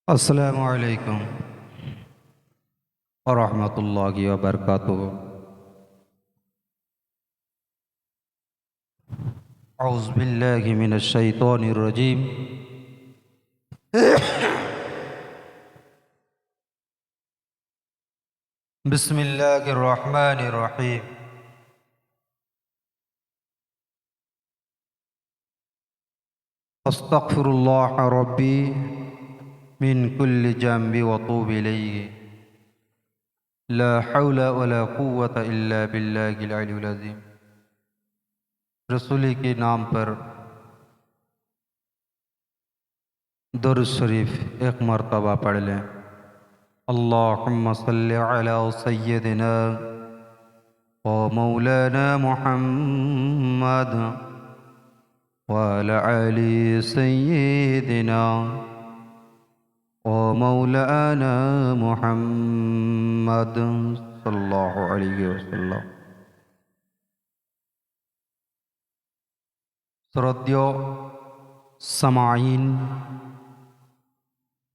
अस्सलामु अलैकुम वरहमतुल्लाहि वबरकातुहू। औज़ु बिल्लाहि मिनश शैतानिर रजीम। बिस्मिल्लाहिर रहमानिर रहीम। अस्तगफिरुल्लाह रब्बी मिन कुल्लि ज़ंबि व तूबु इलैहि। ला हौला वला कुव्वता इल्ला बिल्लाहिल अलिय्युल अज़ीम। रसूल के नाम पर दुरूद शरीफ एक मरतबा पढ़ लें। अल्लाहुम्मा सल्लि अला सय्यिदिना व मौलाना मुहम्मद व अला आलि सय्यिदिना व मौलाना मुहम्मद सल्लल्लाहु अलैहि वसल्लम। श्रद्धेय समाईन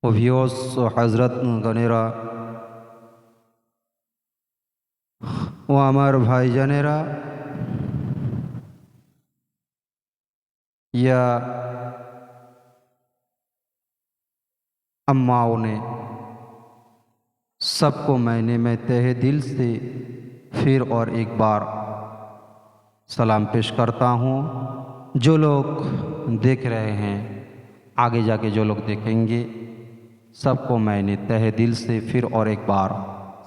व व्यूअर्स हज़रत गनेरा ও আমার ভাইজানেরা, या अम्माओं ने, सबको मैं तहे दिल से फिर और एक बार सलाम पेश करता हूँ। जो लोग देख रहे हैं, आगे जाके जो लोग देखेंगे, सबको मैंने तहे दिल से फिर और एक बार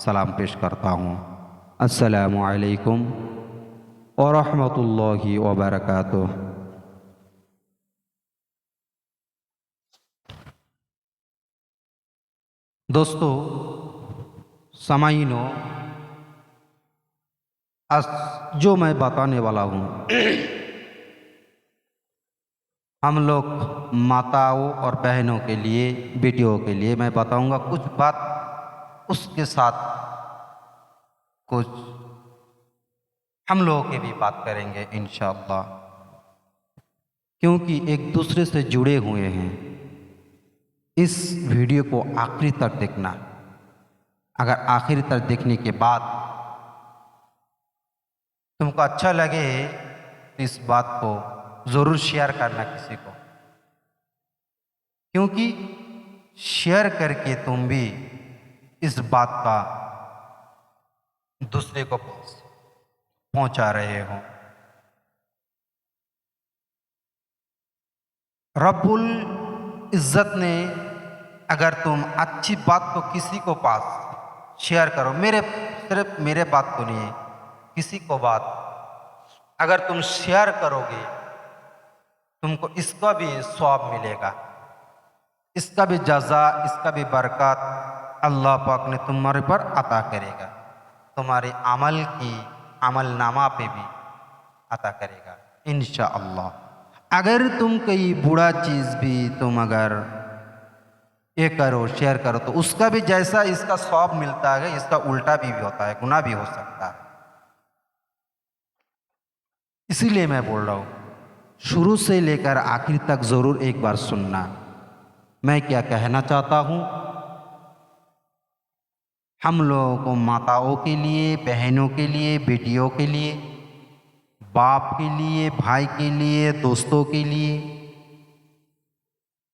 सलाम पेश करता हूँ। अस्सलामु अलैकुम व रहमतुल्लाहि व बरकातुहू। दोस्तों, समाइनो, आज जो मैं बताने वाला हूँ हम लोग माताओं और बहनों के लिए, बेटियों के लिए मैं बताऊंगा कुछ बात, उसके साथ कुछ हम लोगों की भी बात करेंगे इंशाअल्लाह, क्योंकि एक दूसरे से जुड़े हुए हैं। इस वीडियो को आखिरी तक देखना। अगर आखिरी तक देखने के बाद तुमको अच्छा लगे तो इस बात को ज़रूर शेयर करना किसी को, क्योंकि शेयर करके तुम भी इस बात का दूसरे को पहुंचा रहे हो। रब्बुल इज़्ज़त ने, अगर तुम अच्छी बात को किसी को पास शेयर करो, सिर्फ मेरे बात को नहीं, किसी को बात अगर तुम शेयर करोगे, तुमको इसका भी सवाब मिलेगा, इसका भी जज़ा, इसका भी बरकत अल्लाह पाक ने तुम्हारे पर अता करेगा, तुम्हारे अमल नामा पे भी अता करेगा इंशाअल्लाह। अगर तुम कोई बुरा चीज़ भी तुम अगर ये करो, शेयर करो, तो उसका भी जैसा इसका सवाब मिलता है, इसका उल्टा भी होता है, गुनाह भी हो सकता है। इसीलिए मैं बोल रहा हूँ, शुरू से लेकर आखिर तक ज़रूर एक बार सुनना। मैं क्या कहना चाहता हूँ, हम लोगों को माताओं के लिए, बहनों के लिए, बेटियों के लिए, बाप के लिए, भाई के लिए, दोस्तों के लिए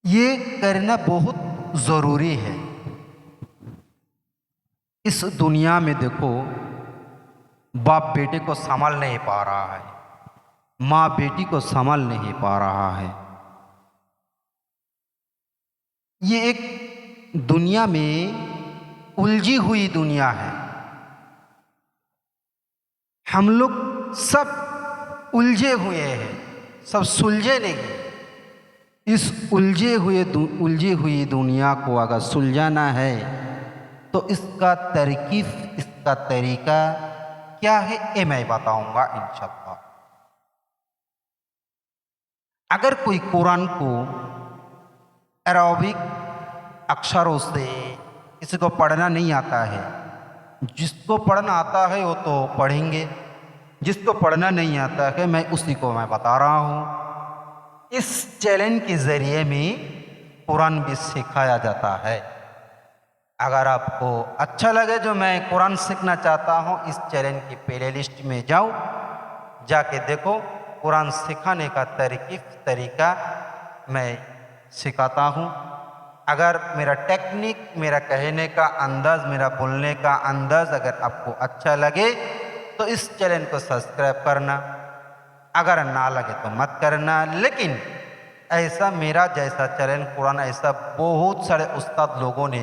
ये करना बहुत ज़रूरी है। इस दुनिया में देखो, बाप बेटे को संभाल नहीं पा रहा है, माँ बेटी को संभाल नहीं पा रहा है। ये एक दुनिया में उलझी हुई दुनिया है। हम लोग सब उलझे हुए हैं, सब सुलझे नहीं। इस उलझी हुई दुनिया को अगर सुलझाना है तो इसका तरकीब, इसका तरीका क्या है, ये मैं बताऊंगा इंशाअल्लाह। अगर कोई कुरान को अरबिक अक्षरों से किसी को पढ़ना नहीं आता है, जिसको पढ़ना आता है वो तो पढ़ेंगे, जिसको पढ़ना नहीं आता है मैं उसी को मैं बता रहा हूँ। इस चैलेंज के ज़रिए में कुरान भी सिखाया जाता है। अगर आपको अच्छा लगे जो मैं कुरान सीखना चाहता हूँ, इस चैनल की प्ले लिस्ट में जाओ, जाके देखो कुरान सिखाने का तरीका मैं सिखाता हूँ। अगर मेरा टेक्निक, मेरा कहने का अंदाज़, मेरा बोलने का अंदाज़ अगर आपको अच्छा लगे तो इस चैनल को सब्सक्राइब करना, अगर ना लगे तो मत करना। लेकिन ऐसा मेरा जैसा चैनल कुरान ऐसा बहुत सारे उस्ताद लोगों ने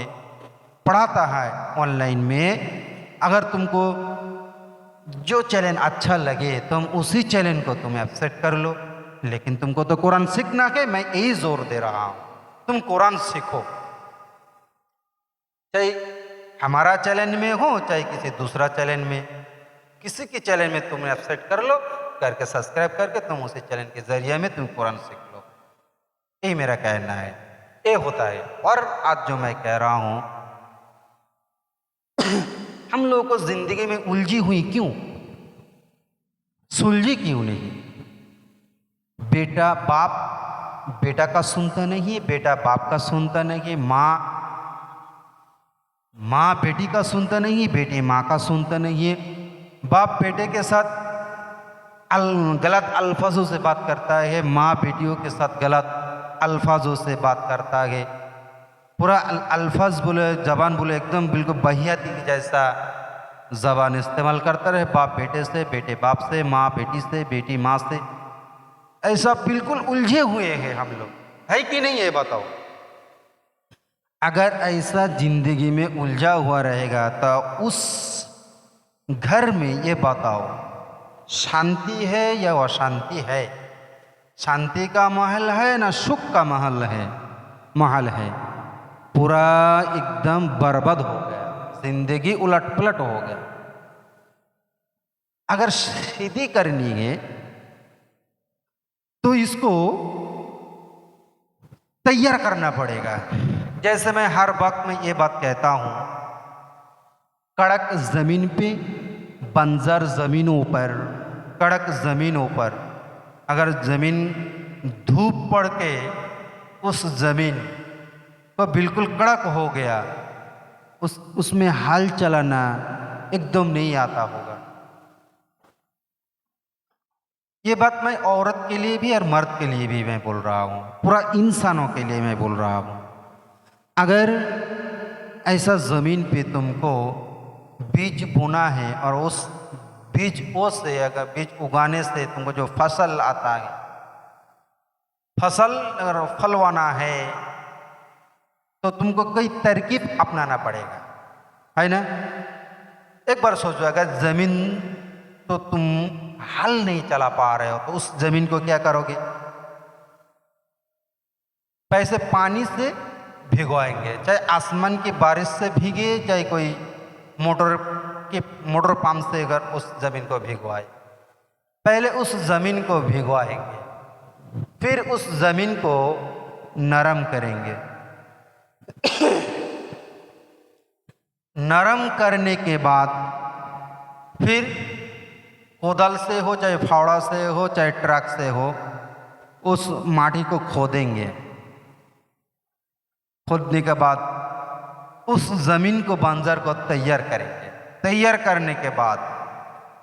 पढ़ाता है ऑनलाइन में। अगर तुमको जो चैनल अच्छा लगे तुम उसी चैनल को तुम एक्सेप्ट कर लो। लेकिन तुमको तो कुरान सीखना है, मैं यही जोर दे रहा हूँ, तुम कुरान सीखो, चाहे हमारा चैनल में हो चाहे किसी दूसरा चैनल में, किसी के चैनल में तुम एक्सेप्ट कर लो, करके सब्सक्राइब करके तुम उसी चैनल के जरिए में तुम कुरान सीख लो। यही मेरा कहना है, ये होता है। और आज जो मैं कह रहा हूँ, हम लोगों को जिंदगी में उलझी हुई क्यों, सुलझी क्यों नहीं? बेटा बाप बेटा का सुनता नहीं है, बेटा बाप का सुनता नहीं है, माँ बेटी का सुनता नहीं है, बेटी माँ का सुनता नहीं है, बाप बेटे के साथ गलत अल्फाजों से बात करता है, माँ बेटियों के साथ गलत अल्फाजों से बात करता है, पूरा अल्फाज बोले, जबान बोले एकदम बिल्कुल बहियाती की जैसा जबान इस्तेमाल करता रहे, बाप बेटे से, बेटे बाप से, माँ बेटी से, बेटी माँ से, ऐसा बिल्कुल उलझे हुए हैं हम लोग, है कि नहीं? ये बताओ। अगर ऐसा जिंदगी में उलझा हुआ रहेगा तो उस घर में ये बताओ शांति है या अशांति है? शांति का महल है ना सुख का महल है? पूरा एकदम बर्बाद हो गया, जिंदगी उलट-पलट हो गया। अगर सीधी करनी है तो इसको तैयार करना पड़ेगा। जैसे मैं हर वक्त में ये बात कहता हूँ, कड़क ज़मीन पे, बंजर ज़मीनों पर, कड़क ज़मीनों पर अगर ज़मीन धूप पड़ के उस ज़मीन को बिल्कुल कड़क हो गया, उसमें हाल चलाना एकदम नहीं आता होगा। ये बात मैं औरत के लिए भी और मर्द के लिए भी मैं बोल रहा हूँ, पूरा इंसानों के लिए मैं बोल रहा हूँ। अगर ऐसा ज़मीन पे तुमको बीज बोना है और उस बीज से अगर बीज उगाने से तुमको जो फसल आता है, फसल अगर फलवाना है तो तुमको कई तरकीब अपनाना पड़ेगा, है ना? एक बार सोचो, अगर ज़मीन तो तुम हल नहीं चला पा रहे हो तो उस ज़मीन को क्या करोगे? पैसे पानी से भिगोएंगे, चाहे आसमान की बारिश से भीगे, चाहे कोई मोटर पंप से अगर उस ज़मीन को भिगवाए, पहले उस ज़मीन को भिगवाएंगे, फिर उस ज़मीन को नरम करेंगे। नरम करने के बाद फिर कोदाल से हो, चाहे फावड़ा से हो, चाहे ट्रक से हो, उस माटी को खोदेंगे। खोदने के बाद उस ज़मीन को बंजर को तैयार करेंगे। तैयार करने के बाद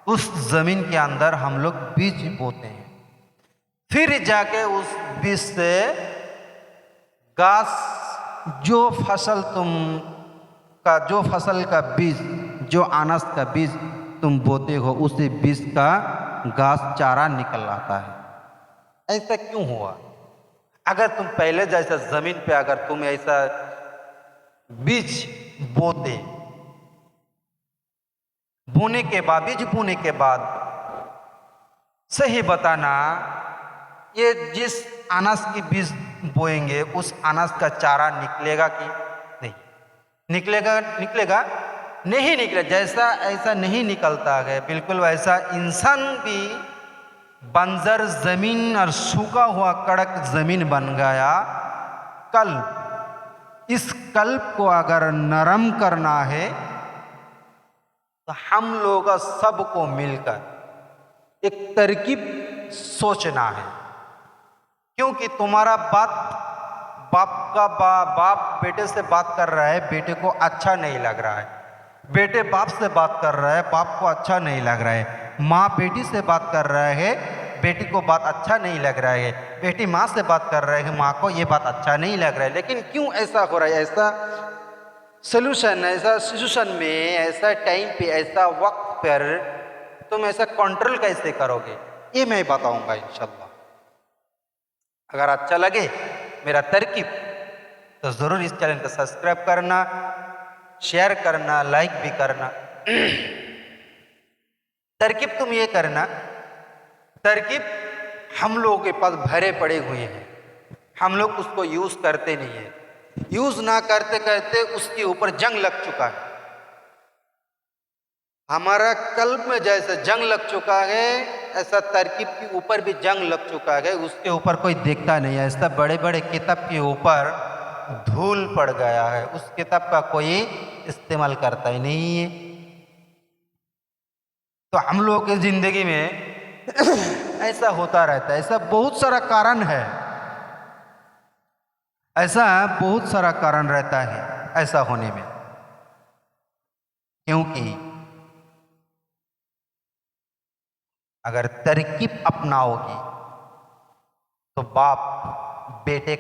उस ज़मीन के अंदर हम लोग बीज बोते हैं, फिर जाके उस बीज से घास, जो फसल का बीज, जो अनाज का बीज तुम बोते हो, उसी बीज का घास चारा निकल आता है। ऐसा क्यों हुआ? अगर तुम पहले जैसा ज़मीन पे अगर तुम ऐसा बीज बोते, बीज बोने के बाद सही बताना, ये जिस अनाज की बीज बोएंगे उस अनाज का चारा निकलेगा कि नहीं निकलेगा? नहीं निकलेगा। जैसा ऐसा नहीं निकलता है, बिल्कुल वैसा इंसान भी बंजर ज़मीन और सूखा हुआ कड़क ज़मीन बन गया। इस कल्प को अगर नरम करना है तो हम लोग सबको मिलकर एक तरकीब सोचना है, क्योंकि तुम्हारा बात बाप बेटे से बात कर रहा है, बेटे को अच्छा नहीं लग रहा है। बेटे बाप से बात कर रहा है, बाप को अच्छा नहीं लग रहा है। माँ बेटी से बात कर रहा है, बेटी को बात अच्छा नहीं लग रहा है। बेटी माँ से बात कर रहा है, माँ को ये बात अच्छा नहीं लग रहा है। लेकिन क्यों ऐसा हो रहा है? ऐसा सोल्यूशन, ऐसा सिचुएशन में, ऐसा टाइम पे, ऐसा वक्त पर तुम ऐसा कंट्रोल कैसे करोगे, ये मैं बताऊंगा इंशाल्लाह। अगर अच्छा लगे मेरा तरकीब तो ज़रूर इस चैनल को सब्सक्राइब करना, शेयर करना, लाइक भी करना। तरकीब तुम ये करना, तरकीब हम लोगों के पास भरे पड़े हुए हैं, हम लोग उसको यूज़ करते नहीं है। यूज़ ना करते करते उसके ऊपर जंग लग चुका है। हमारा कल्ब में जैसे जंग लग चुका है, ऐसा तरकीब के ऊपर भी जंग लग चुका है। उसके ऊपर कोई देखता नहीं है। ऐसा बड़े बड़े किताब के ऊपर धूल पड़ गया है, उस किताब का कोई इस्तेमाल करता ही नहीं है। तो हम लोगों की जिंदगी में ऐसा होता रहता है। ऐसा बहुत सारा कारण है, ऐसा बहुत सारा कारण रहता है ऐसा होने में। क्योंकि अगर तरकीब अपनाओगी तो बाप बेटा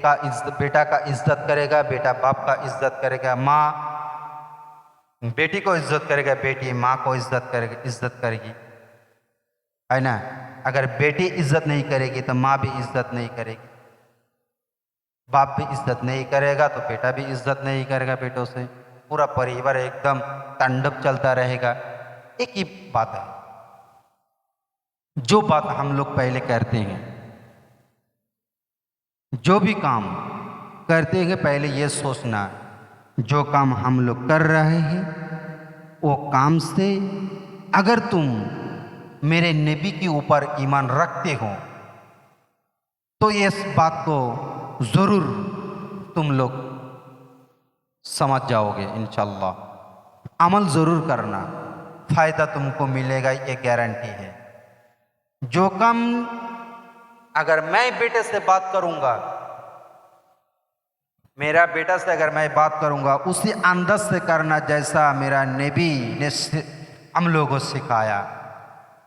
का इज्जत करेगा, बेटा बाप का इज्जत करेगा, माँ बेटी को इज्जत करेगा, बेटी माँ को इज्जत करेगी, है ना। अगर बेटी इज्जत नहीं करेगी तो माँ भी इज्जत नहीं करेगी, बाप भी इज्जत नहीं करेगा तो बेटा भी इज्जत नहीं करेगा बेटों से। पूरा परिवार एकदम तांडव चलता रहेगा। एक ही बात है, जो बात हम लोग पहले करते हैं, जो भी काम करते हैं, पहले ये सोचना जो काम हम लोग कर रहे हैं वो काम से अगर तुम मेरे नबी के ऊपर ईमान रखते हो तो इस बात को ज़रूर तुम लोग समझ जाओगे इंशाल्लाह। अमल ज़रूर करना, फ़ायदा तुमको मिलेगा, ये गारंटी है। जो काम अगर मैं बेटे से बात करूंगा, मेरा बेटा से अगर मैं बात करूंगा, उसी अंदाज से करना जैसा मेरा नबी ने हम लोगों को सिखाया।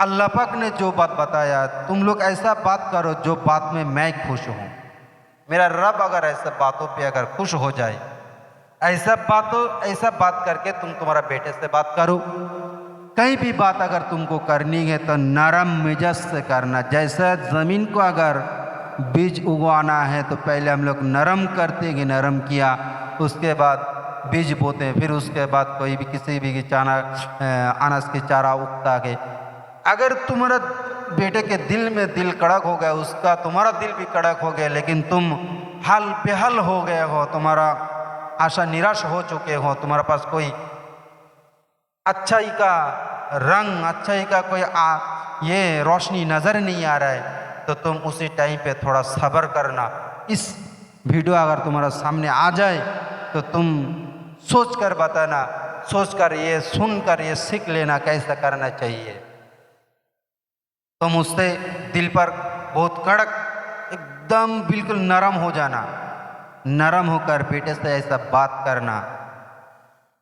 अल्लाह पाक ने जो बात बताया, तुम लोग ऐसा बात करो जो बात में मैं खुश हूँ। मेरा रब अगर ऐसा बातों पे अगर खुश हो जाए, ऐसा बात करके तुम तुम्हारा बेटे से बात करो। कहीं भी बात अगर तुमको करनी है तो नरम मिजाज से करना। जैसा ज़मीन को अगर बीज उगवाना है तो पहले हम लोग नरम करते हैं, नरम किया, उसके बाद बीज बोते हैं, फिर उसके बाद कोई भी किसी भी अनाज की चारा उगता है। अगर तुम्हारा बेटे के दिल में दिल कड़क हो गया, उसका तुम्हारा दिल भी कड़क हो गया, लेकिन तुम हाल बेहाल हो गए हो, तुम्हारा आशा निराश हो चुके हो, तुम्हारे पास कोई अच्छाई का रंग, अच्छाई का कोई ये रोशनी नज़र नहीं आ रहा है, तो तुम उसी टाइम पे थोड़ा सब्र करना। इस वीडियो अगर तुम्हारा सामने आ जाए तो तुम सोच कर बताना, सोच कर ये सुन कर ये सीख लेना कैसा करना चाहिए। तुम उससे दिल पर बहुत कड़क, एकदम बिल्कुल नरम हो जाना, नरम होकर बेटे से ऐसा बात करना,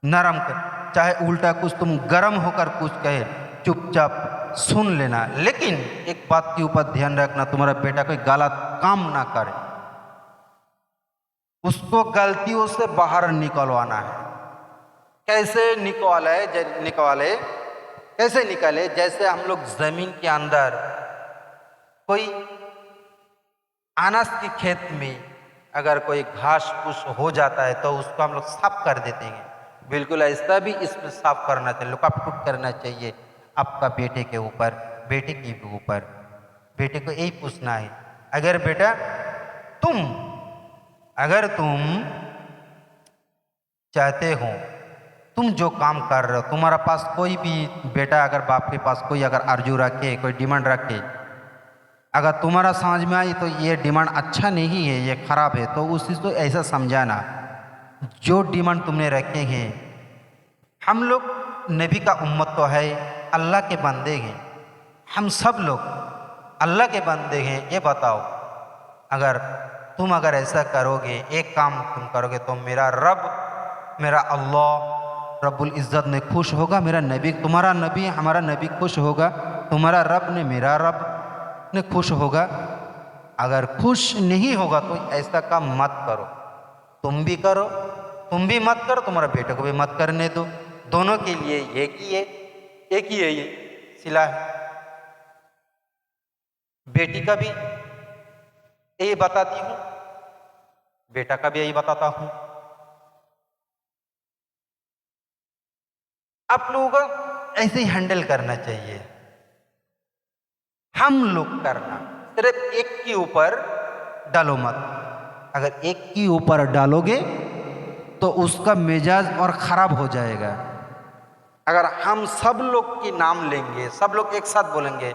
नरम कर, चाहे उल्टा कुछ तुम गरम होकर कुछ कहे, चुपचाप सुन लेना। लेकिन एक बात के ऊपर ध्यान रखना, तुम्हारा बेटा कोई गलत काम ना करे, उसको गलतियों से बाहर निकलवाना है। कैसे निकाले? जैसे हम लोग जमीन के अंदर कोई अनाज के खेत में अगर कोई घास फूस हो जाता है तो उसको हम लोग साफ कर देते हैं। बिल्कुल ऐसा भी इसमें साफ करना चाहिए, लुकापुट करना चाहिए आपका बेटे के ऊपर, बेटे के ऊपर। बेटे को यही पूछना है, अगर बेटा तुम चाहते हो, तुम जो काम कर रहे हो, तुम्हारा पास कोई भी बेटा अगर बाप के पास कोई अगर आरजू रखे, कोई डिमांड रखे, अगर तुम्हारा समझ में आई तो ये डिमांड अच्छा नहीं है, ये खराब है, तो उस चीज़ को ऐसा समझाना, जो डिमांड तुमने रखे हैं, हम लोग नबी का उम्मत तो है, अल्लाह के बंदे हैं, हम सब लोग अल्लाह के बंदे हैं। ये बताओ, अगर तुम अगर ऐसा करोगे, एक काम तुम करोगे, तो मेरा रब, मेरा अल्लाह रब्बुल इज़्ज़त ने खुश होगा, मेरा नबी, तुम्हारा नबी हमारा नबी खुश होगा, तुम्हारा रब ने मेरा रब ने खुश होगा। अगर खुश नहीं होगा तो ऐसा काम मत करो, तुम भी करो, तुम भी मत करो, तुम्हारा बेटे को भी मत करने दो। दोनों के लिए एक ही है ये सिला है। बेटी का भी यही बताती हूँ, बेटा का भी यही बताता हूँ। आप लोगों को ऐसे ही हैंडल करना चाहिए। हम लोग करना, सिर्फ एक के ऊपर डालो मत। अगर एक के ऊपर डालोगे तो उसका मिजाज और ख़राब हो जाएगा। अगर हम सब लोग की नाम लेंगे, सब लोग एक साथ बोलेंगे,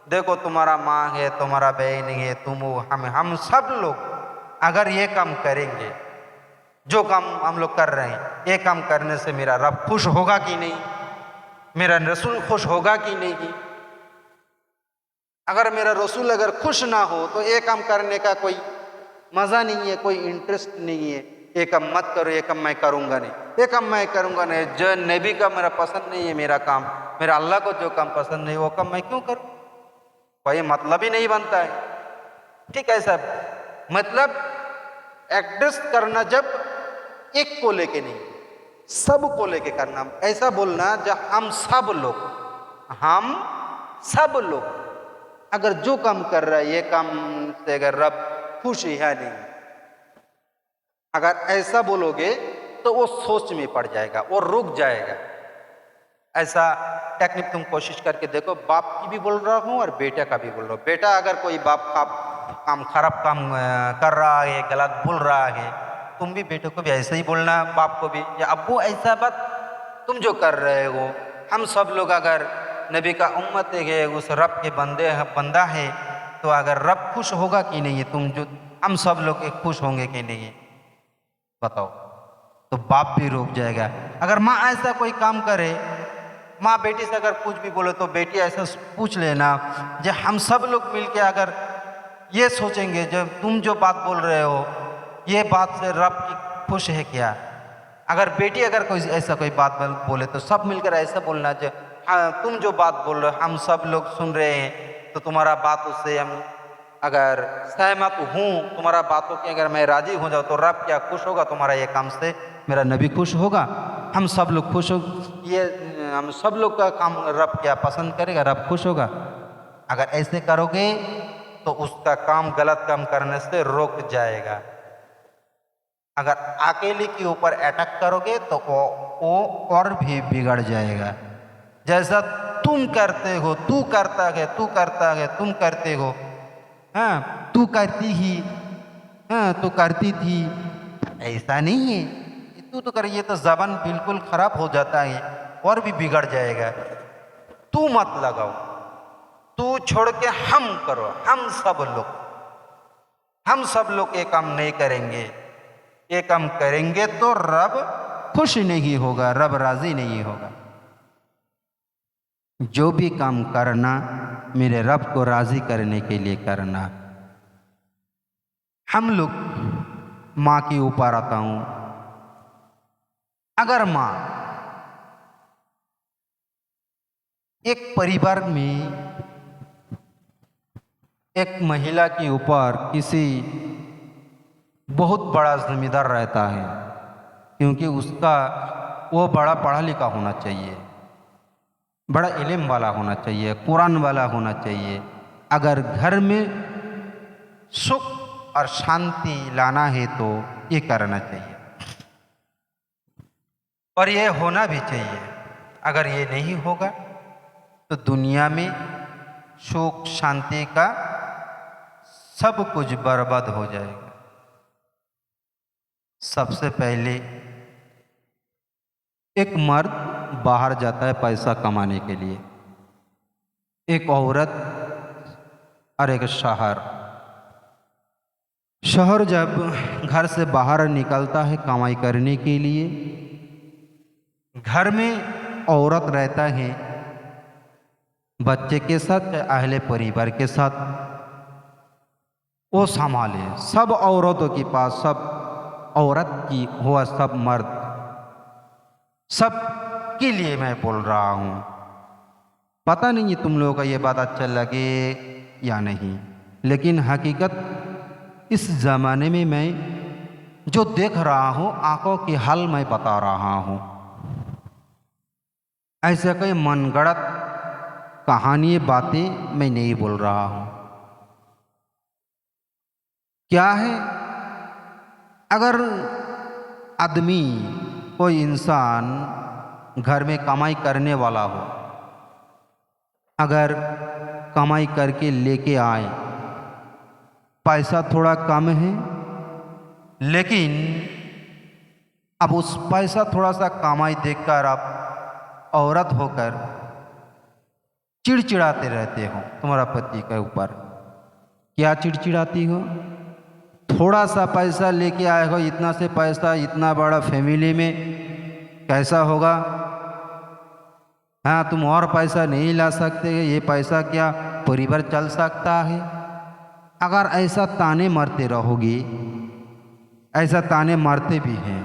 देखो तुम्हारा माँ है, तुम्हारा बहन है, तुम हो, हम सब लोग अगर ये काम करेंगे, जो काम हम लोग कर रहे हैं, ये काम करने से मेरा रब खुश होगा कि नहीं, मेरा रसूल खुश होगा कि नहीं। अगर मेरा रसूल अगर खुश ना हो तो ये काम करने का कोई मज़ा नहीं है, कोई इंटरेस्ट नहीं है। ये काम मत करो, ये काम मैं करूँगा नहीं, ये काम मैं करूँगा नहीं। जो नबी का मेरा पसंद नहीं है मेरा काम, मेरा अल्लाह को जो काम पसंद नहीं वो काम मैं क्यों करूँ, कोई मतलब ही नहीं बनता है। ठीक है सब मतलब एडजस्ट करना, जब एक को लेके नहीं सब को लेके करना। ऐसा बोलना जब हम सब लोग अगर जो काम कर रहा है ये काम से अगर रब खुश है नहीं, अगर ऐसा बोलोगे तो वो सोच में पड़ जाएगा, वो रुक जाएगा। ऐसा टेक्निक तुम कोशिश करके देखो। बाप की भी बोल रहा हूँ और बेटा का भी बोल रहा हूँ। बेटा अगर कोई बाप का काम खराब काम कर रहा है, गलत बोल रहा है, तुम भी बेटे को भी ऐसे ही बोलना, बाप को भी, या अब्बू ऐसा बात तुम जो कर रहे हो। हम सब लोग अगर नबी का उम्मत है, उस रब के बंदा है, तो अगर रब खुश होगा कि नहीं, तुम जो हम सब लोग खुश होंगे कि नहीं, बताओ। तो बाप भी रुक जाएगा। अगर माँ ऐसा कोई काम करे, माँ बेटी से अगर कुछ भी बोले तो बेटी ऐसा पूछ लेना, जब हम सब लोग मिलके अगर ये सोचेंगे, जब तुम जो बात बोल रहे हो ये बात से रब की खुश है क्या। अगर बेटी अगर कोई ऐसा कोई बात बोले तो सब मिलकर ऐसा बोलना, जो हाँ तुम जो बात बोल रहे हो हम सब लोग सुन रहे हैं, तो तुम्हारा बात उससे हम अगर सहमत हूँ, तुम्हारा बातों की अगर मैं राजी हो जाऊँ, तो रब क्या खुश होगा तुम्हारा ये काम से, मेरा नबी खुश होगा, हम सब लोग खुश हो, ये हम सब लोग का काम रब क्या पसंद करेगा, रब खुश होगा। अगर ऐसे करोगे तो उसका काम गलत काम करने से रोक जाएगा। अगर अकेले के ऊपर अटैक करोगे तो वो और भी बिगड़ जाएगा। जैसा तुम करते हो, तू करता है, तू करता है, तुम करते हो, हाँ तू करती ही, हाँ तू करती थी, ऐसा नहीं है। तू तो कर, ये तो जबान बिल्कुल खराब हो जाता है और भी बिगड़ जाएगा। तू मत लगाओ, तू छोड़ के हम करो, हम सब लोग ये काम नहीं करेंगे। ये काम करेंगे तो रब खुश नहीं होगा, रब राजी नहीं होगा। जो भी काम करना मेरे रब को राजी करने के लिए करना। हम लोग माँ के ऊपर आता हूँ। अगर माँ एक परिवार में एक महिला के ऊपर किसी बहुत बड़ा जिम्मेदार रहता है, क्योंकि उसका वो बड़ा पढ़ा लिखा होना चाहिए, बड़ा इल्म वाला होना चाहिए, कुरान वाला होना चाहिए। अगर घर में सुख और शांति लाना है तो ये करना चाहिए और ये होना भी चाहिए। अगर ये नहीं होगा तो दुनिया में सुख शांति का सब कुछ बर्बाद हो जाएगा। सबसे पहले एक मर्द बाहर जाता है पैसा कमाने के लिए, एक औरत और एक शौहर जब घर से बाहर निकलता है कमाई करने के लिए, घर में औरत रहता है बच्चे के साथ, अहले परिवार के साथ। वो संभाले। सब औरतों के पास, सब औरत की हुआ, सब मर्द, सब के लिए मैं बोल रहा हूँ। पता नहीं तुम लोगों का ये बात अच्छा लगे या नहीं, लेकिन हकीकत इस ज़माने में मैं जो देख रहा हूँ, आंखों की हाल मैं बता रहा हूँ। ऐसे कोई मनगढ़ंत कहानी बातें मैं नहीं बोल रहा हूँ। क्या है, अगर आदमी, कोई इंसान घर में कमाई करने वाला हो, अगर कमाई करके लेके आए, पैसा थोड़ा कम है, लेकिन अब उस पैसा थोड़ा सा कमाई देखकर आप औरत होकर चिड़चिड़ाते रहते हो तुम्हारा पति के ऊपर। क्या चिड़चिड़ाती हो? थोड़ा सा पैसा लेके आए हो, इतना से पैसा इतना बड़ा फैमिली में कैसा होगा? हाँ, तुम और पैसा नहीं ला सकते, ये पैसा क्या परिवार चल सकता है? अगर ऐसा ताने मारते रहोगे, ऐसा ताने मारते भी हैं।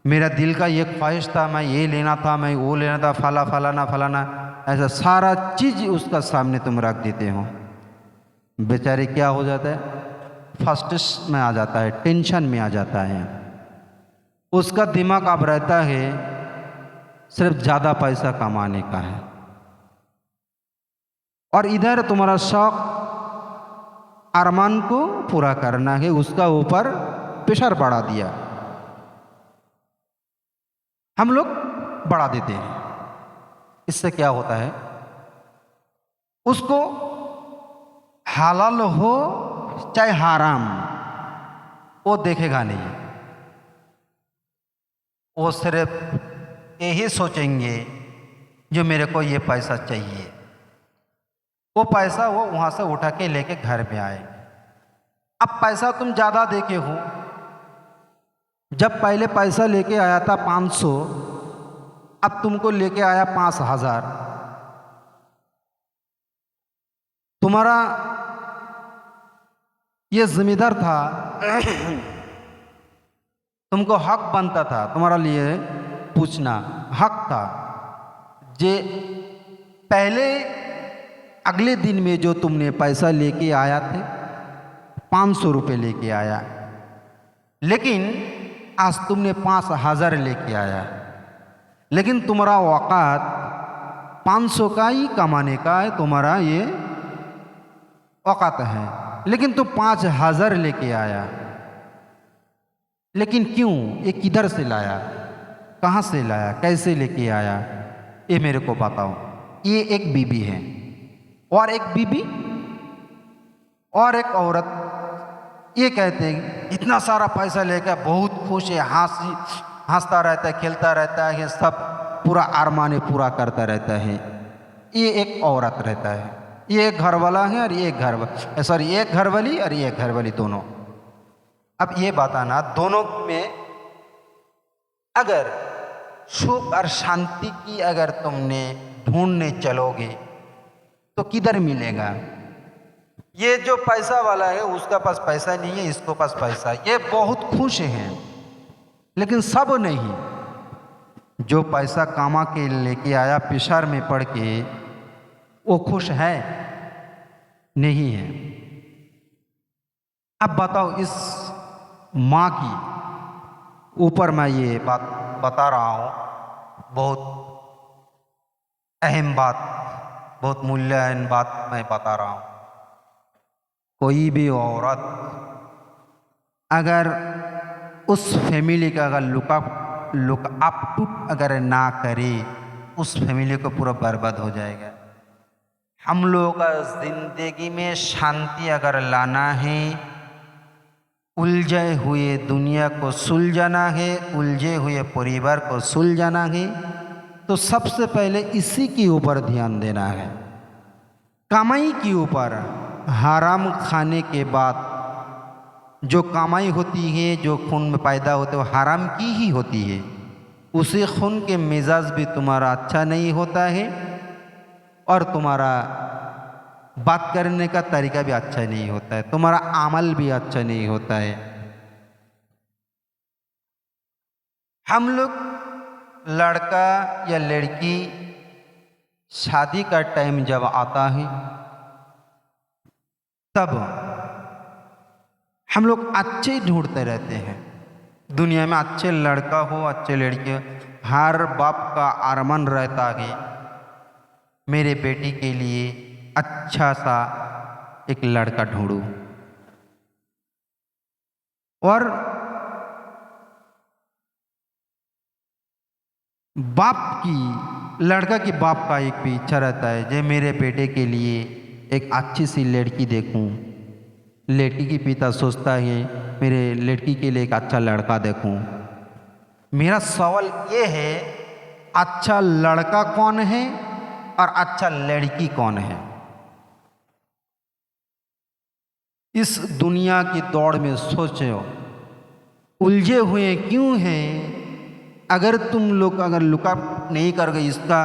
मेरा दिल का ये ख्वाहिश था, मैं ये लेना था, मैं वो लेना था, फलाना फलाना, ऐसा सारा चीज़ उसका सामने तुम रख देते हो। बेचारे क्या हो जाता है, फर्स्ट में आ जाता है, टेंशन में आ जाता है। उसका दिमाग अब रहता है सिर्फ ज़्यादा पैसा कमाने का है, और इधर तुम्हारा शौक, अरमान को पूरा करना है, उसका ऊपर प्रेशर बढ़ा दिया। हम लोग बढ़ा देते हैं। इससे क्या होता है, उसको हलाल हो चाहे हराम, वो देखेगा नहीं। वो सिर्फ यही सोचेंगे जो मेरे को ये पैसा चाहिए। वो पैसा वो वहाँ से उठा के लेके घर में आए। अब पैसा तुम ज़्यादा देके हो। जब पहले पैसा लेके आया था 500, अब तुमको लेके आया 5000। तुम्हारा ये जिम्मेदार था, तुमको हक बनता था, तुम्हारा लिए पूछना हक था। जे पहले अगले दिन में जो तुमने पैसा लेके आया थे, 500 रुपये लेके आया, लेकिन आज तुमने 5000 लेके आया। लेकिन तुम्हारा औकात 500 का ही कमाने का है, तुम्हारा ये औकात है, लेकिन तुम 5000 लेके आया। लेकिन क्यों? ये किधर से लाया, कहाँ से लाया, कैसे लेके आया, ये मेरे को बताओ। ये एक बीबी है, और एक बीबी और एक औरत, ये कहते हैं इतना सारा पैसा लेकर बहुत खुश है, हंसता रहता है, खेलता रहता है, सब पूरा अरमाने पूरा करता रहता है। ये एक औरत रहता है, ये एक घर वाला है और ये एक घर वाली और ये घर वाली दोनों। अब ये बताना, दोनों में अगर सुख और शांति की अगर तुमने ढूंढने चलोगे तो किधर मिलेगा? ये जो पैसा वाला है उसका पास पैसा नहीं है, इसको पास पैसा, ये बहुत खुश हैं, लेकिन सब नहीं। जो पैसा कमा के लेके आया प्रेशर में पड़ के, वो खुश है नहीं है। अब बताओ, इस माँ की ऊपर मैं ये बात बता रहा हूँ, बहुत अहम बात, बहुत मूल्यवान बात मैं बता रहा हूँ। कोई भी औरत अगर उस फैमिली का अगर लुक अप अगर ना करे, उस फैमिली को पूरा बर्बाद हो जाएगा। हम लोगों का ज़िंदगी में शांति अगर लाना है, उलझे हुए दुनिया को सुलझाना है, उलझे हुए परिवार को सुलझाना है, तो सबसे पहले इसी के ऊपर ध्यान देना है, कमाई के ऊपर। हराम खाने के बाद जो कमाई होती है, जो खून में पैदा होते है, वो हराम की ही होती है। उसी खून के मिजाज भी तुम्हारा अच्छा नहीं होता है, और तुम्हारा बात करने का तरीका भी अच्छा नहीं होता है, तुम्हारा अमल भी अच्छा नहीं होता है। हम लोग लड़का या लड़की शादी का टाइम जब आता है तब हम लोग अच्छे ही ढूंढते रहते हैं। दुनिया में अच्छे लड़का हो अच्छे लड़के हो, हर बाप का अरमान रहता है मेरे बेटी के लिए अच्छा सा एक लड़का ढूंढूं। और बाप की लड़का की बाप का एक भी इच्छा रहता है जे मेरे बेटे के लिए एक अच्छी सी लड़की देखूं। लड़की की पिता सोचता है मेरे लड़की के लिए एक अच्छा लड़का देखूं। मेरा सवाल ये है, अच्छा लड़का कौन है और अच्छा लड़की कौन है? इस दुनिया की दौड़ में सोचो, उलझे हुए क्यों हैं? अगर तुम लोग लुकअप नहीं करोगे, इसका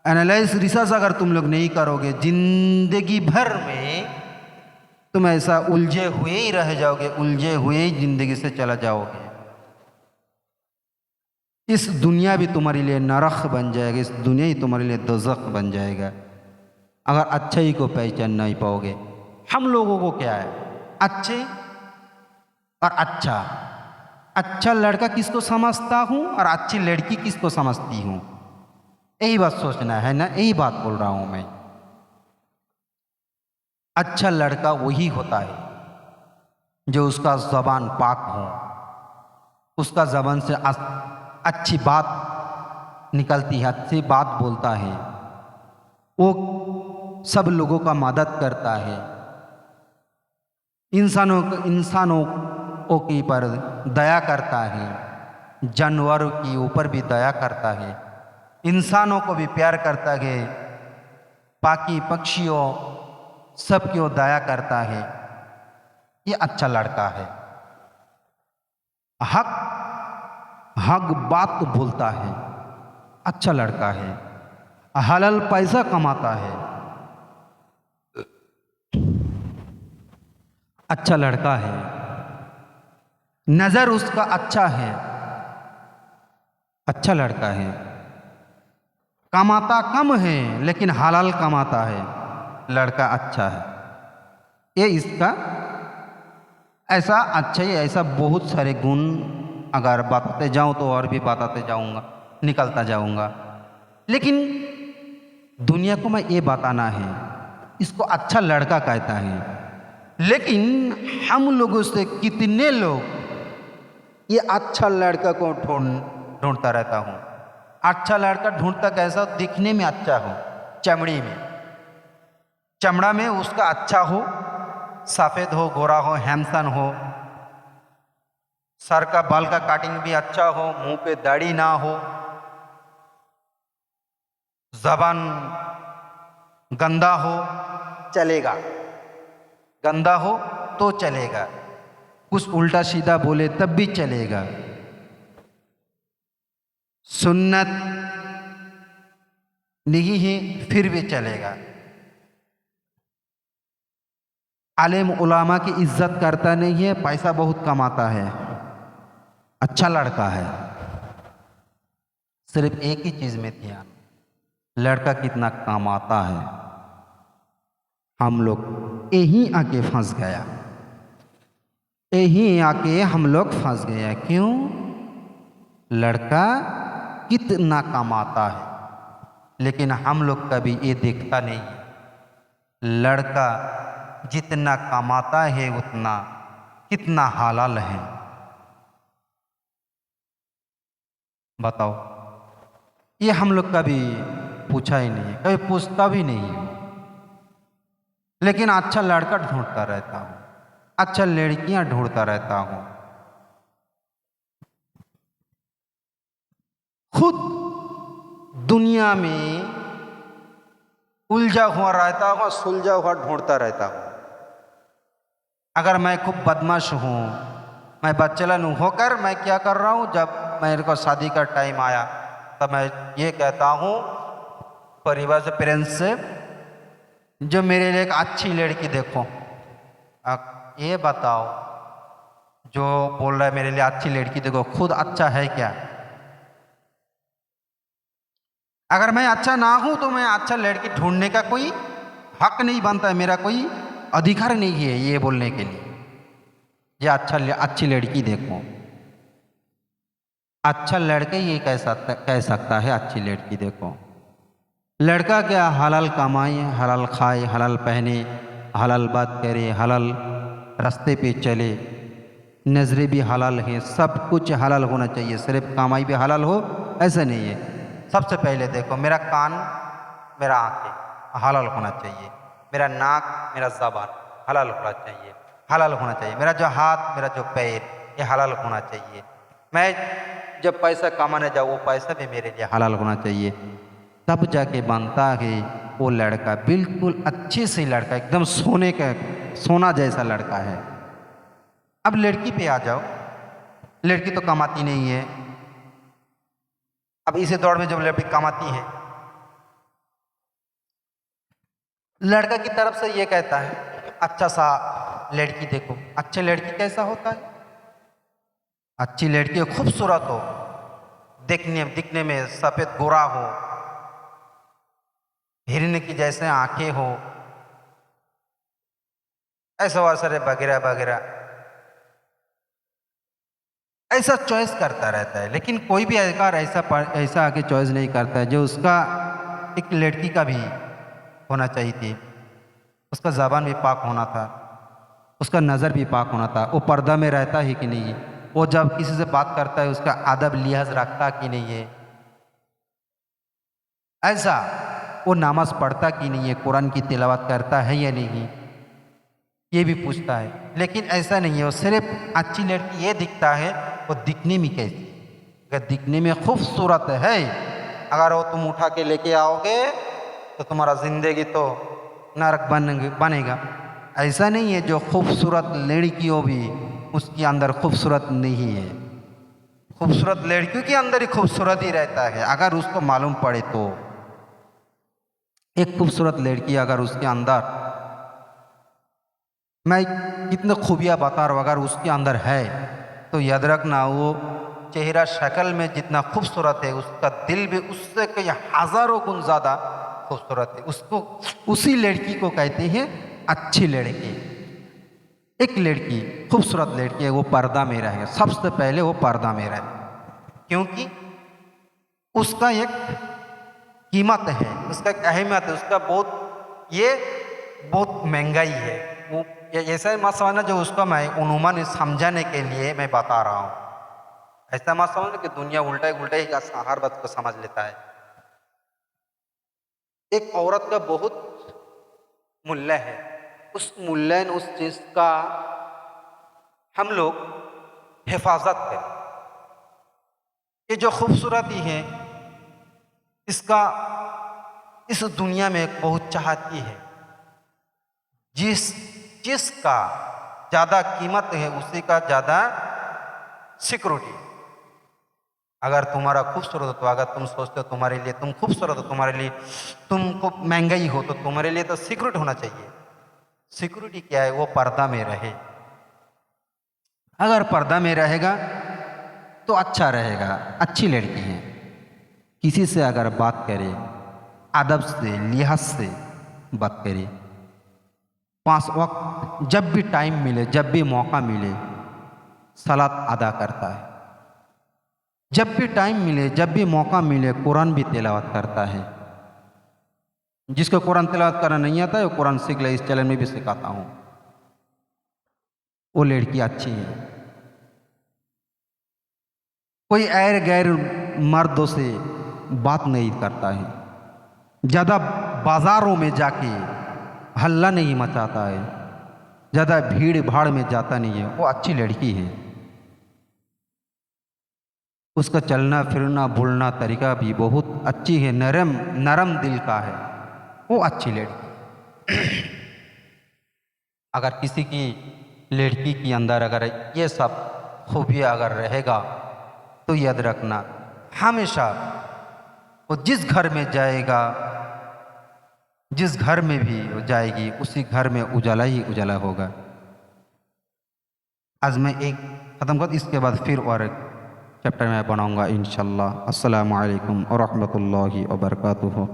एनालाइज रिसर्च अगर तुम लोग नहीं करोगे, जिंदगी भर में तुम ऐसा उलझे हुए ही रह जाओगे, उलझे हुए ही जिंदगी से चला जाओगे। इस दुनिया भी तुम्हारे लिए नरक बन जाएगा, इस दुनिया ही तुम्हारे लिए दोज़ख बन जाएगा अगर अच्छाई को पहचान नहीं पाओगे। हम लोगों को क्या है, अच्छे और अच्छा, अच्छा लड़का किसको समझता हूँ और अच्छी लड़की किसको समझती हूँ, यही बात सोचना है ना, यही बात बोल रहा हूँ मैं। अच्छा लड़का वही होता है जो उसका ज़बान पाक हो, उसका ज़बान से अच्छी बात निकलती है, अच्छी बात बोलता है, वो सब लोगों का मदद करता है, इंसानों के पर दया करता है, जानवरों के ऊपर भी दया करता है, इंसानों को भी प्यार करता है, बाकी पक्षियों सबकी ओर दया करता है। ये अच्छा लड़का है। हक बात बोलता है, अच्छा लड़का है। हलाल पैसा कमाता है, अच्छा लड़का है। नजर उसका अच्छा है, अच्छा लड़का है। कमाता कम है लेकिन हलाल कमाता है, लड़का अच्छा है। ये इसका ऐसा अच्छा ही, ऐसा बहुत सारे गुण अगर बताते जाऊं तो और भी बताते जाऊंगा, निकलता जाऊंगा, लेकिन दुनिया को मैं ये बताना है इसको अच्छा लड़का कहता है। लेकिन हम लोगों से कितने लोग ये अच्छा लड़का को ढूंढता रहता हूँ। अच्छा लड़का ढूंढता कैसा, दिखने में अच्छा हो, चमड़ा में उसका अच्छा हो, सफ़ेद हो, गोरा हो, हैंडसम हो, सर का बाल का कटिंग भी अच्छा हो, मुंह पे दाढ़ी ना हो, जबान गंदा हो चलेगा, गंदा हो तो चलेगा, कुछ उल्टा सीधा बोले तब भी चलेगा, सुन्नत नहीं है फिर भी चलेगा, आलिम उलामा की इज्जत करता नहीं है, पैसा बहुत कमाता है, अच्छा लड़का है। सिर्फ एक ही चीज में ध्यान, लड़का कितना कमाता है। हम लोग यहीं आके फंस गया, यहीं आके हम लोग फंस गया। क्यों? लड़का कितना कमाता है, लेकिन हम लोग कभी ये देखता नहीं है लड़का जितना कमाता है उतना कितना हलाल है। बताओ, ये हम लोग कभी पूछा ही नहीं है, कभी पूछता भी नहीं है। लेकिन अच्छा लड़का ढूंढता रहता हूँ, अच्छा लड़कियां ढूंढता रहता हूँ। खुद दुनिया में उलझा हुआ रहता हूँ, सुलझा हुआ ढूंढता रहता हूँ। अगर मैं खूब बदमाश हूँ, मैं बच्चलन होकर मैं क्या कर रहा हूँ, जब मेरे को शादी का टाइम आया तब मैं ये कहता हूँ परिवार से, पेरेंट्स से, जो मेरे लिए एक अच्छी लड़की देखो। अब ये बताओ, जो बोल रहा है मेरे लिए अच्छी लड़की देखो, खुद अच्छा है क्या? अगर मैं अच्छा ना हूं तो मैं अच्छा लड़की ढूंढने का कोई हक नहीं बनता है, मेरा कोई अधिकार नहीं है ये बोलने के लिए ये अच्छी लड़की देखो। अच्छा लड़का ये कह सकता है अच्छी लड़की देखो। लड़का क्या हलाल कमाए, हलाल खाए, हलाल पहने, हलाल बात करे, हलाल रास्ते पे चले, नजरें भी हलाल हैं, सब कुछ हलाल होना चाहिए। सिर्फ कमाई भी हलाल हो ऐसा नहीं है। सबसे पहले देखो, मेरा कान, मेरा आंखें हलाल होना चाहिए, मेरा नाक, मेरा ज़बान हलाल होना चाहिए, हलाल होना चाहिए। मेरा जो हाथ, मेरा जो पैर, ये हलाल होना चाहिए। मैं जब पैसा कमाने जाऊँ वो पैसा भी मेरे लिए हलाल होना चाहिए। तब जाके बनता है वो लड़का बिल्कुल अच्छे से लड़का, एकदम सोने का, सोना जैसा लड़का है। अब लड़की पे आ जाओ। लड़की तो कमाती नहीं है। अब इसी दौर में जब लड़की कमाती है, लड़का की तरफ से ये कहता है अच्छा सा लड़की देखो। अच्छी लड़की कैसा होता है? अच्छी लड़की खूबसूरत हो, दिखने में सफेद गोरा हो, हिरन की जैसे आंखें हो, ऐसा वैसा वगैरह वगैरह, ऐसा चॉइस करता रहता है। लेकिन कोई भी अधिकार ऐसा आके चॉइस नहीं करता है जो उसका एक लड़की का भी होना चाहिए थी। उसका ज़बान भी पाक होना था, उसका नज़र भी पाक होना था। वो पर्दा में रहता है कि नहीं, वो जब किसी से बात करता है उसका अदब लिहाज रखता कि नहीं है, ऐसा वो नमाज पढ़ता कि नहीं है, कुरान की तिलावत करता है या नहीं, ये भी पूछता है। लेकिन ऐसा नहीं है। वो सिर्फ अच्छी लड़की ये दिखता है वो दिखने में कैसी, अगर दिखने में खूबसूरत है, अगर वो तुम उठा के लेके आओगे तो तुम्हारा ज़िंदगी तो नरक बनेगा। ऐसा नहीं है जो खूबसूरत लड़कियों भी उसके अंदर खूबसूरत नहीं है। खूबसूरत लड़कियों के अंदर ही खूबसूरत ही रहता है, अगर उसको मालूम पड़े तो। एक खूबसूरत लड़की अगर उसके अंदर, मैं कितने खूबियाँ बता रहा हूँ, अगर उसके अंदर है तो याद रखना वो चेहरा शक्ल में जितना खूबसूरत है उसका दिल भी उससे कई हज़ारों गुण ज़्यादा खूबसूरत है। उसको, उसी लड़की को कहते हैं अच्छी लड़की। एक लड़की खूबसूरत लड़की है वो पर्दा में रहेगा, सबसे पहले वो पर्दा में रहे, क्योंकि उसका एक कीमत है, उसका एक अहमियत है, उसका बहुत महंगाई है। वो ऐसा ही मत समझना जो उसका मैं उन्मुन समझाने के लिए मैं बता रहा हूँ। ऐसा मत समझना कि दुनिया उल्टा ही हर बात को समझ लेता है। एक औरत का बहुत मूल्य है, उस मूल्य, उस चीज का हम लोग हिफाजत करें। ये जो खूबसूरती है इसका इस दुनिया में बहुत चाहती है। जिसका ज़्यादा कीमत है उसी का ज़्यादा सिक्योरिटी। अगर तुम्हारा खूबसूरत हो तो, अगर तुम सोचते हो तुम्हारे लिए तुम खूबसूरत हो, तुम्हारे लिए तुमको महंगाई हो, तो तुम्हारे लिए तो सिक्योरिटी होना चाहिए। सिक्योरिटी क्या है? वो पर्दा में रहे। अगर पर्दा में रहेगा तो अच्छा रहेगा, अच्छी लड़की है। किसी से अगर बात करे अदब से, लिहाज से बात करे, 5 वक्त जब भी टाइम मिले, जब भी मौका मिले सलात अदा करता है, जब भी टाइम मिले, जब भी मौका मिले कुरान भी तिलावत करता है। जिसको कुरान तिलावत करना नहीं आता है वो कुरान सीख ले, इस चैनल में भी सिखाता हूँ। वो लड़की अच्छी है। कोई गैर मर्दों से बात नहीं करता है, ज़्यादा बाज़ारों में जाके हल्ला नहीं मचाता है, ज़्यादा भीड़ भाड़ में जाता नहीं है। वो अच्छी लड़की है। उसका चलना फिरना बोलना तरीका भी बहुत अच्छी है, नरम दिल का है। वो अच्छी लड़की। अगर किसी की लड़की के अंदर अगर ये सब खूबियाँ अगर रहेगा तो याद रखना हमेशा वो जिस घर में जाएगा, जिस घर में भी वो जाएगी उसी घर में उजाला ही उजाला होगा। आज मैं एक ख़त्म कर, इसके बाद फिर और एक चैप्टर मैं बनाऊँगा इंशाअल्लाह। अस्सलामु अलैकुम व रहमतुल्लाहि व बरकातुहू।